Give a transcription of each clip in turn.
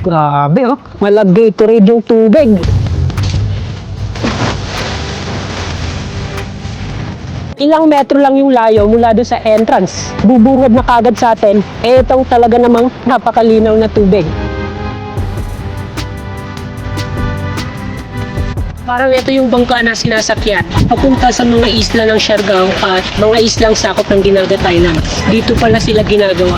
Grabe oh, malagay ito rin yung tubig. Ilang metro lang yung layo mula doon sa entrance. Bubungad na kagad sa atin. Itong talaga namang napakalinaw na tubig. Parang ito yung bangka na sinasakyan papunta sa mga isla ng Siargao at mga islang sakop ng Dinagat Island. Dito pala sila ginagawa.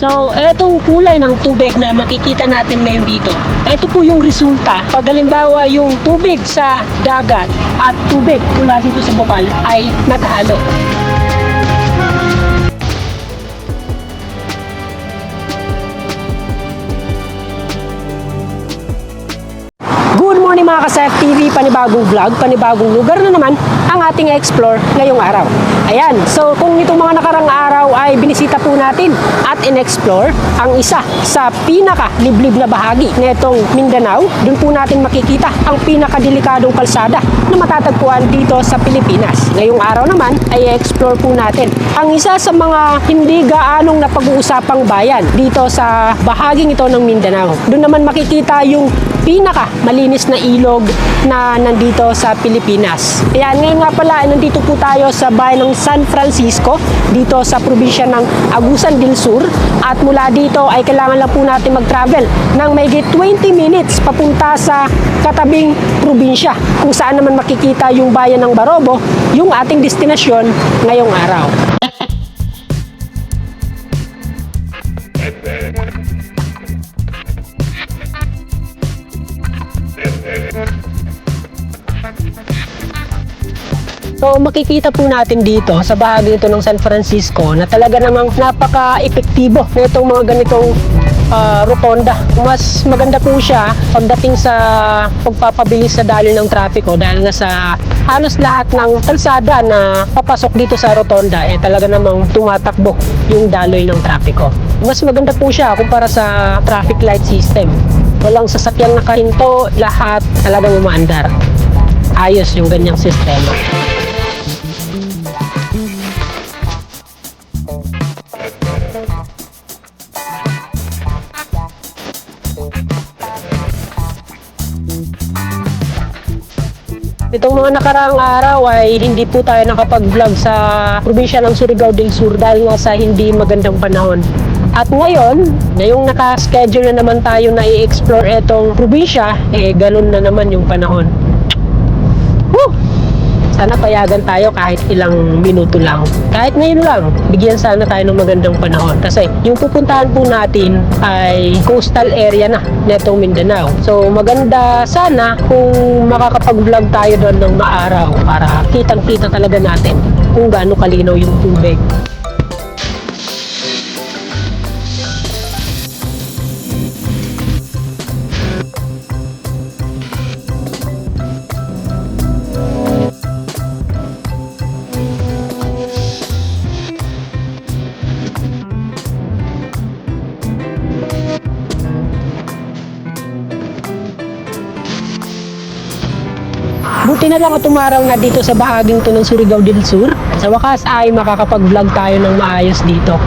So, etong kulay ng tubig na makikita natin ngayon dito, ito po yung resulta. Pag halimbawa yung tubig sa dagat at tubig mula dito sa bukal ay natalo. Good morning mga ka-Sef TV, panibagong vlog, panibagong lugar na naman ang ating explore ngayong araw. Ayan, so kung itong mga nakarang araw ay binisita po natin at in-explore ang isa sa pinaka-liblib na bahagi nitong Mindanao, dun po natin makikita ang pinaka-delikadong kalsada na matatagpuan dito sa Pilipinas. Ngayong araw naman ay i-explore po natin ang isa sa mga hindi gaanong napag-uusapang bayan dito sa bahaging ito ng Mindanao. Doon naman makikita yung pinaka-malinis na ilog na nandito sa Pilipinas. Ayan, ngayon nga pala, nandito po tayo sa bayan ng San Francisco, dito sa probinsya ng Agusan del Sur. At mula dito ay kailangan lang po natin mag-travel ng mahigit 20 minutes papunta sa katabing probinsya, kung saan naman makikita yung bayan ng Barobo, yung ating destinasyon ngayong araw. So makikita po natin dito sa bahagi ito ng San Francisco na talaga namang napaka-epektibo na itong mga ganitong rotonda. Mas maganda po siya pagdating sa pagpapabilis sa daloy ng trapiko dahil nga sa halos lahat ng kalsada na papasok dito sa rotonda talaga namang tumatakbo yung daloy ng trapiko. Mas maganda po siya kumpara sa traffic light system. Walang sasakyang nakahinto, lahat talagang umaandar. Ayos yung ganyang sistema. Itong mga nakaraang araw ay hindi po tayo nakapag-vlog sa probinsya ng Surigao del Sur dahil nga sa hindi magandang panahon. At ngayon, ngayong naka-schedule na naman tayo na i-explore itong probinsya, ganun na naman yung panahon. Woo! Sana payagan tayo kahit ilang minuto lang. Kahit ngayon lang, bigyan sana tayo ng magandang panahon. Kasi yung pupuntahan po natin ay coastal area na netong Mindanao. So maganda sana kung makakapag-vlog tayo doon ng maaraw para kitang-kita talaga natin kung gaano kalinaw yung tubig. Buti na lang at umaraw na dito sa bahaging to ng Surigao del Sur. Sa wakas ay makakapag-vlog tayo ng maayos dito.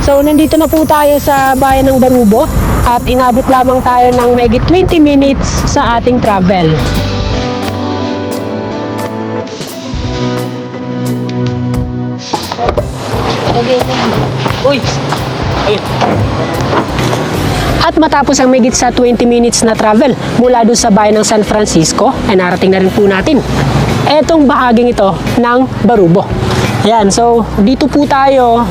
So nandito na po tayo sa bayan ng Barubo at inabot lamang tayo ng mahigit 20 minutes sa ating travel. Uy! Ayun. At matapos ang mahigit sa 20 minutes na travel mula doon sa bayan ng San Francisco, ay narating na rin po natin etong bahaging ito ng Barubo. Ayan, so dito po tayo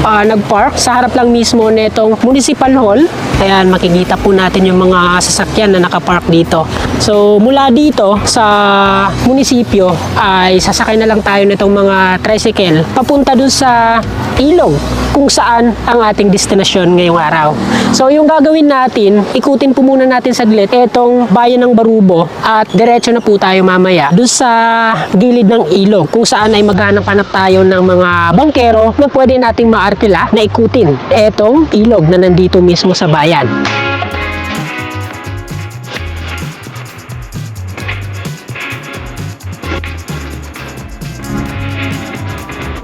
nag-park sa harap lang mismo nitong Municipal Hall. Ayan, makikita po natin yung mga sasakyan na nakapark dito. So mula dito sa munisipyo ay sasakay na lang tayo nitong mga tricycle papunta dun sa ilog kung saan ang ating destinasyon ngayong araw. So yung gagawin natin, ikutin po muna natin saglit etong bayan ng Barubo at diretso na po tayo mamaya dun sa gilid ng ilog kung saan ay maghanap-hanap tayo ng mga bangkero na pwede nating maarkila na ikutin etong ilog na nandito mismo sa bayan.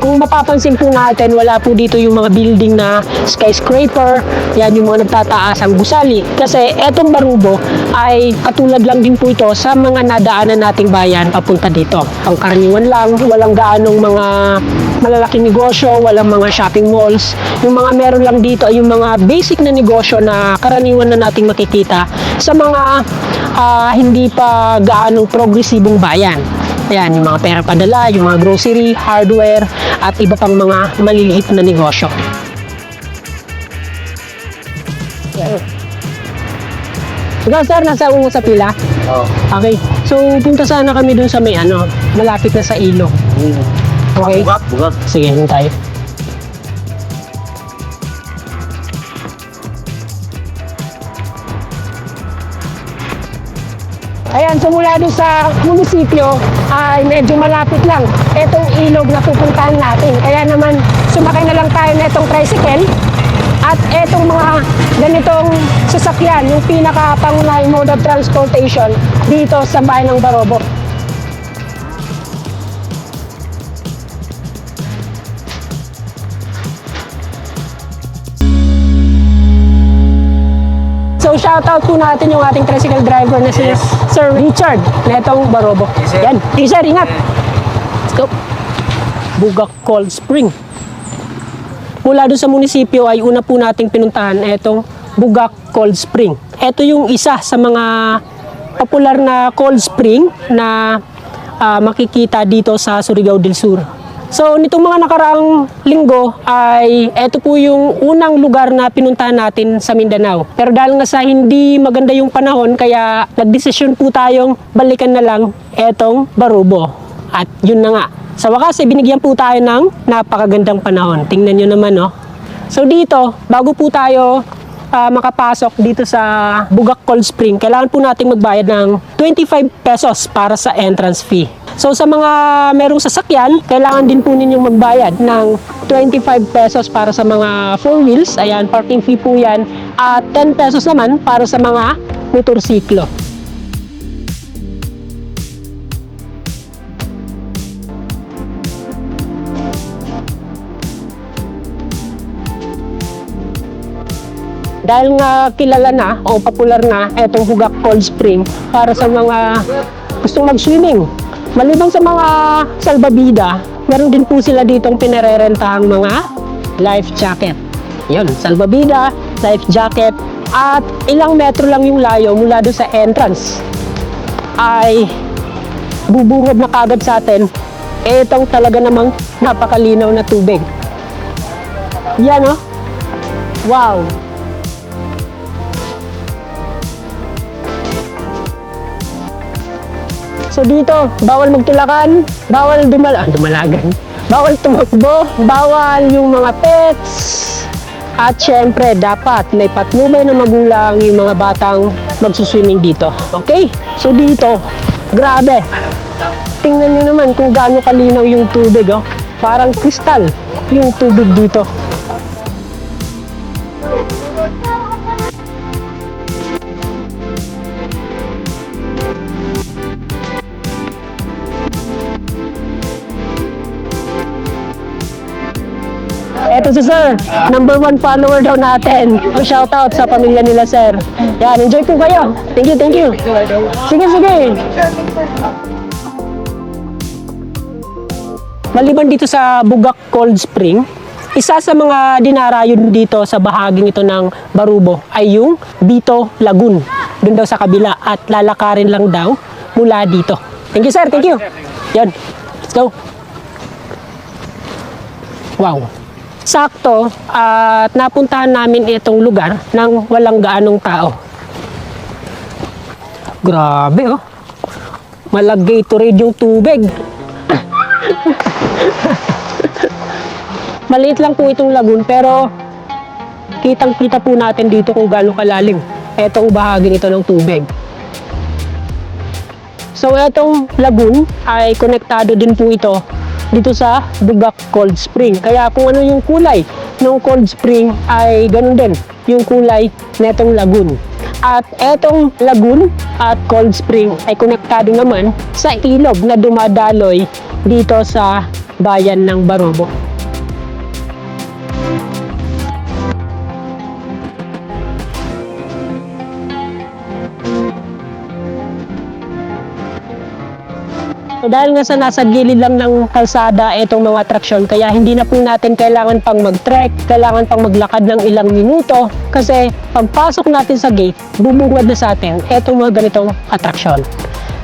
Kung mapapansin po natin, wala po dito yung mga building na skyscraper, yan yung mga nagtataas ang gusali. Kasi etong Barubo ay katulad lang din po ito sa mga nadaanan nating bayan papunta dito. Ang karaniwan lang, walang gaanong mga malalaking negosyo, walang mga shopping malls. Yung mga meron lang dito ay yung mga basic na negosyo na karaniwan na nating makikita sa mga hindi pa gaanong progresibong bayan. Ayan, yung mga pera padala, yung mga grocery, hardware, at iba pang mga maliliit na negosyo. Ikaw, sir, nasa ungo sa pila? Oo. Okay. So, punta sana kami dun sa may malapit na sa ilog. Okay? Bugat. Sige, yun tayo. Ayan, so mula doon sa munisipyo ay medyo malapit lang itong ilog na pupuntahan natin. Kaya naman sumakay na lang tayo na itong tricycle at itong mga ganitong sasakyan, yung pinaka-pangunahing mode of transportation dito sa bayan ng Barobo. So shoutout po natin yung ating tricycle driver na si Sir Richard na itong Barobo. Yes, sir. Yan. Hey, sir, ingat. Let's go. Bugak Cold Spring. Mula doon sa munisipyo ay una po nating pinuntahan itong Bugak Cold Spring. Ito yung isa sa mga popular na cold spring na makikita dito sa Surigao del Sur. So, nitong mga nakaraang linggo ay ito po yung unang lugar na pinuntahan natin sa Mindanao. Pero dahil nga sa hindi maganda yung panahon, kaya nagdesisyon po tayong balikan na lang etong Barubo. At yun na nga. Sa wakas, binigyan po tayo ng napakagandang panahon. Tingnan nyo naman, no? So dito, bago po tayo makapasok dito sa Bugak Cold Spring, kailangan po natin magbayad ng 25 pesos para sa entrance fee. So sa mga merong sasakyan, kailangan din po ninyong magbayad ng 25 pesos para sa mga 4 wheels. Ayan, parking fee po yan. At 10 pesos naman para sa mga motorsiklo. Dahil nga kilala na o popular na etong Bugak Cold Spring para sa mga gustong mag-swimming. Maliban sa mga salbabida, meron din po sila ditong pinarerentahang mga life jacket. Yun, salbabida, life jacket, at ilang metro lang yung layo mula doon sa entrance ay bubungod na kagad sa atin etong talaga namang napakalinaw na tubig. Yan, oh. Wow! So dito, bawal magtulakan, bawal dumalagan, bawal tumakbo, bawal yung mga pets. At syempre, dapat may patnubay na magulang yung mga batang magsuswimming dito. Okay? So dito, grabe. Tingnan nyo naman kung gaano kalinaw yung tubig. Oh. Parang kristal yung tubig dito. Eto si Sir, number 1 follower daw natin. Shoutout sa pamilya nila, Sir. Yan, enjoy po kayo. Thank you, thank you. Sige, sige. Maliban dito sa Bugak Cold Spring, isa sa mga dinarayon dito sa bahaging ito ng Barubo ay yung Bito Lagoon. Doon daw sa kabila at lalakarin lang daw mula dito. Thank you, Sir. Thank you. Yan. Let's go. Wow. Sakto at napuntahan namin itong lugar nang walang gaanong tao. Grabe, oh. Malagatorade yung tubig. Maliit lang po itong lagoon pero kitang-kita po natin dito kung gaano kalalim etong bahaging ito ng tubig. So etong lagoon ay konektado din po ito dito sa Bugak Cold Spring. Kaya kung ano yung kulay ng cold spring ay ganun din yung kulay netong lagoon. At etong lagoon at cold spring ay konektado naman sa ilog na dumadaloy dito sa bayan ng Barubo. So, dahil nga sa nasa gilid lang ng kalsada itong mga atraksyon, kaya hindi na po natin kailangan pang mag-trek, kailangan pang maglakad ng ilang minuto, kasi pagpasok natin sa gate, bumungad na sa atin itong mga ganitong atraksyon.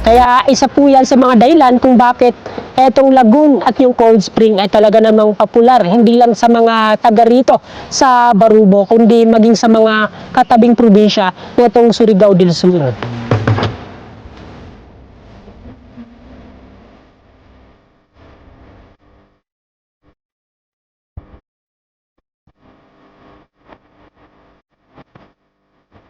Kaya isa po yan sa mga dahilan kung bakit etong lagoon at yung cold spring ay talaga namang popular, hindi lang sa mga taga rito sa Barubo, kundi maging sa mga katabing probinsya nitong Surigao del Sur.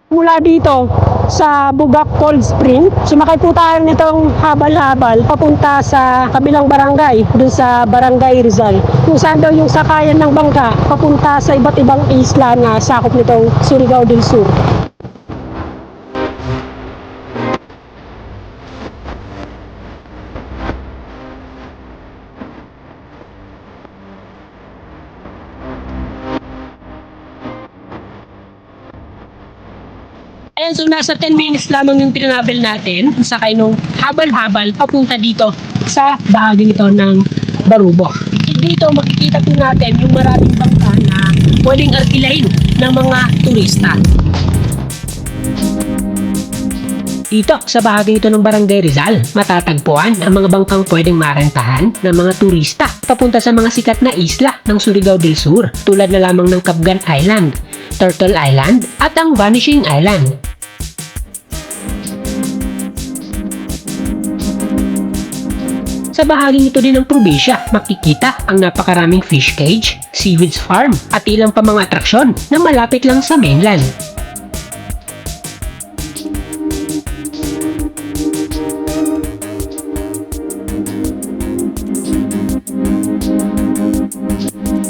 Mula dito sa Bugak Cold Spring, sumakay po tayo nitong habal-habal papunta sa kabilang barangay, dun sa Barangay Rizal, kung saan daw yung sakayan ng bangka papunta sa iba't ibang isla na sakop nitong Surigao del Sur. Ayan, so nasa 10 minutes lamang yung tinravel natin sakay nung habal-habal papunta dito sa bahagi nito ng Barubo. Dito makikita po natin yung maraming bangka na pwedeng arkilahin ng mga turista. Dito sa bahagi ito ng Barangay Rizal, matatagpuan ang mga bangkang pwedeng marentahan ng mga turista papunta sa mga sikat na isla ng Surigao del Sur, tulad na lamang ng Cabgan Island, Turtle Island at ang Vanishing Island. Sa bahaging ito din ng probinsya, makikita ang napakaraming fish cage, seaweeds farm at ilang pa mga atraksyon na malapit lang sa mainland.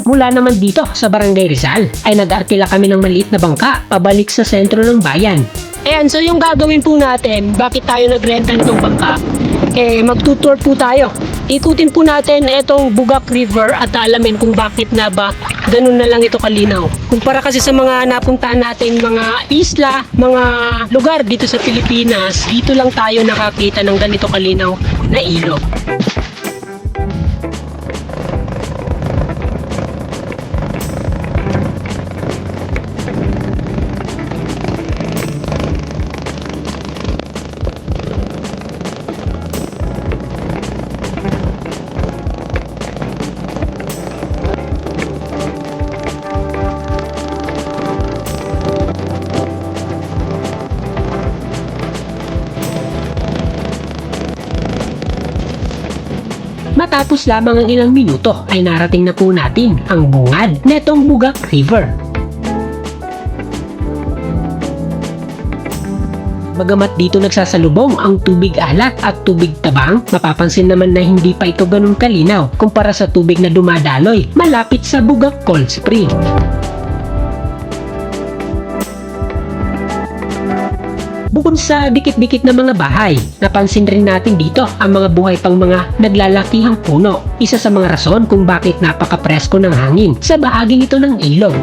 Mula naman dito sa Barangay Rizal ay nag-arkila kami ng maliit na bangka pabalik sa sentro ng bayan. Ayan, so yung gagawin po natin, bakit tayo nag-renta nitong bangka? Magtutour po tayo. Ikutin po natin itong Bugak River at alamin kung bakit na ba ganun na lang ito kalinaw. Kumpara kasi sa mga napuntahan nating mga isla, mga lugar dito sa Pilipinas, dito lang tayo nakakita ng ganito kalinaw na ilog. Matapos lamang ang ilang minuto ay narating na po natin ang bungad netong Bugak River. Bagamat dito nagsasalubong ang tubig alat at tubig tabang, mapapansin naman na hindi pa ito ganun kalinaw kumpara sa tubig na dumadaloy malapit sa Bugak Cold Spring. Bukod sa dikit-dikit na mga bahay, napansin rin natin dito ang mga buhay pang mga naglalakihang puno. Isa sa mga rason kung bakit napaka-presko ng hangin sa bahaging ito ng ilog.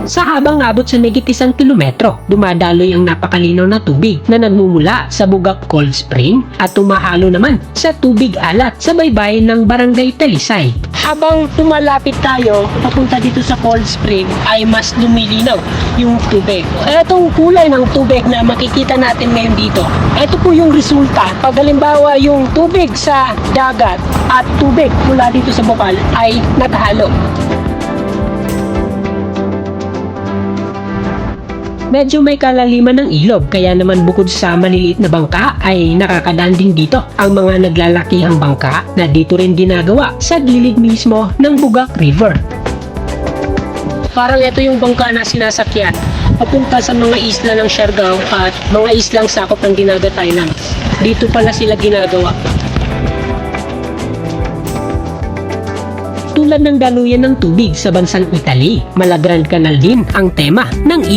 Sa habang abot sa megit 1 kilometro, dumadaloy ang napakalinaw na tubig na nagmumula sa Bugak Cold Spring at tumahalo naman sa tubig alat sa baybayin ng Barangay Talisay. Habang tumalapit tayo papunta dito sa Cold Spring ay mas lumilinaw yung tubig. Etong kulay ng tubig na makikita natin ngayon dito, ito po yung resulta pag halimbawa yung tubig sa dagat at tubig mula dito sa bukal ay naghalo. Medyo may kalaliman ng ilog, kaya naman bukod sa maliliit na bangka ay nakakadaan din dito ang mga naglalakihang bangka na dito rin ginagawa sa gilid mismo ng Bugak River. Parang ito yung bangka na sinasakyan papunta sa mga isla ng Siargao at mga islang sakop ng Dinagat Island. Dito pala sila ginagawa. Tulad ng daluyan ng tubig sa bansang Italy, Malagrand Canal din ang tema ng